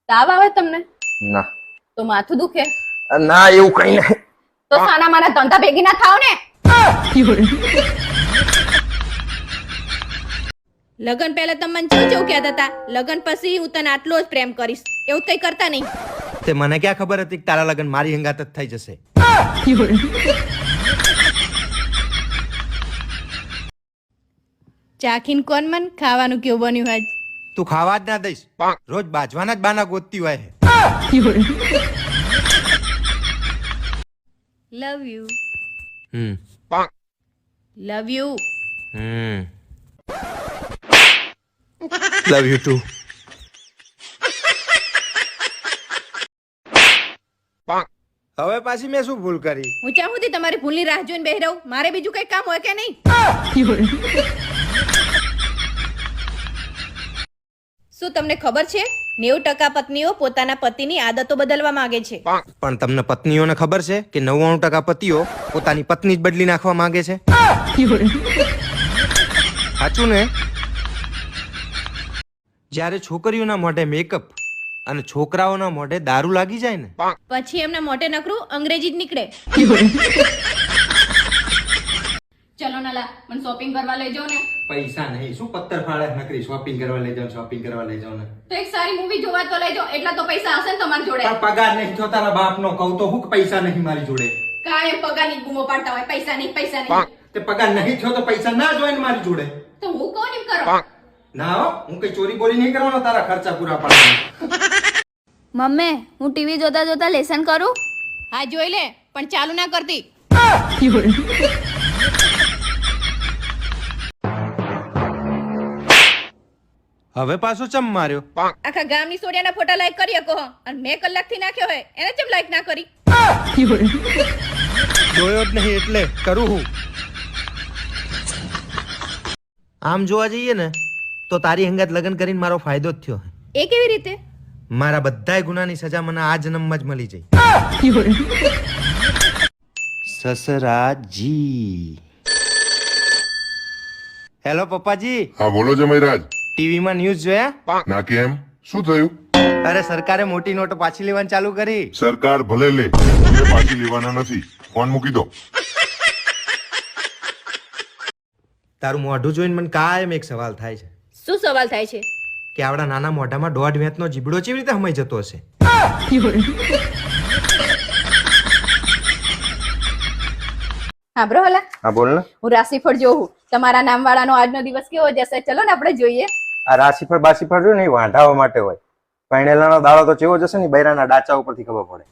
તાવ આવે તમને? ના તો માથું દુખે? ના એવું કઈ નહીં. તો સાના માના ધંધા ભેગી ના થાવ ને. લગન પહેલા તમે મને ચેવું કહેતા હતા, લગન પછી હું તને આટલો જ પ્રેમ કરીશ, એવું કઈ કરતા નહીં. તે મને ક્યાં ખબર હતી કે તારા લગન મારી હંગાત જ થઈ જશે. ચાખીન કોણ મન ખાવાનું કેવું બન્યું આજ? તું ખાવા જ ના દઈશ, રોજ બાજવાના જ બાના ગોતતી હોય છે. Love you. Hmm love you. Hmm love you too. હવે પાછી મેં શું ભૂલ કરી? હું ચાહું સુધી તમારી ભૂલની રાહ જોઈને બેહી રહું, મારે બીજું કઈ કામ હોય કે નહીં? શું તમને ખબર છે 90% પત્નીઓ પોતાના પતિની આદતો બદલવા માંગે છે? પણ તમને પત્નીઓને ખબર છે કે 99% પતિઓ પોતાની પત્ની જ બદલી નાખવા માંગે છે? સાચું ને? જ્યારે છોકરીઓના મોઢે મેકઅપ અને છોકરાઓના મોઢે દારૂ લાગી જાય ને, પછી એમના મોઢે નકરું અંગ્રેજી જ નીકળે. ચલો નાલા, મને શોપિંગ કરવા લઈ જાઓ ને. પૈસા નહીં, શું પત્તર ફાળે નકરી શોપિંગ કરવા લઈ જાવ, શોપિંગ કરવા લઈ જાવ ને. તો એક સારી મૂવી જોવા તો લઈ જાઓ, એટલા તો પૈસા હશે ને તમારી જોડે. પણ પગાર નહીં થયો તારા બાપનો, કહું તો હું પૈસા નહીં મારી જોડે. કાંઈ પગારની બૂમો પાડતા હોય, પૈસા નહીં પૈસા નહીં. તે પગાર નહીં થયો તો પૈસા ના જ હોય ને મારી જોડે. તો હું કોણ એમ કરો? ના હો, હું કઈ ચોરી બોરી નહીં કરવાનો તારા ખર્ચા પૂરા પાડવાના. મમ્મી હું ટીવી જોતા જોતા લેસન કરું? હા જોઈ લે, પણ ચાલુ ના કરતી. હવે પાછો ચમ માર્યો? આખા ગામની સોડિયાના ફોટા લાઈક કરી શકો અને મેં કલાકથી નાખ્યો હોય એને કેમ લાઈક ના કરી? જોયો જ નહીં એટલે કરું હું. આમ જોવા જઈએ ને તો તારી હંગાત લગ્ન કરીને મારો ફાયદો જ થયો. એ કેવી રીતે? મારા બધાય ગુનાની સજા મને આ જન્મમાં જ મળી જઈ. સસરાજી. હેલો પપ્પાજી. હા બોલો જમાઈરાજ. ટીવીમાં ન્યૂઝ જોયા? ના કેમ શું થયું? અરે સરકારે મોટી નોટો પાછી લેવાની ચાલુ કરી. સરકાર ભલે લે, તમે પાછી લેવાના નથી. ફોન મૂકી દો. તારું મોઢું જોઈને મને કાયમ એક સવાલ થાય છે. શું સવાલ થાય છે? કે આવડા નાના મોઢામાં 1.5 વેંતનો જીબડો કેવી રીતે હમાઈ જતો હશે? હા બ્રો હલા, હા બોલ ને. હું રાશિફળ જોઉં. તમારા નામવાળાનો આજનો દિવસ કેવો જશે? ચલો ને આપણે જોઈએ. આ રાશિફળ બાશીફળ રહ્યું ને વાંઢાઓ માટે હોય. પૈણેલાનો દાડો તો કેવો જશે ને બૈરાના ડાચા ઉપરથી ખબર પડે.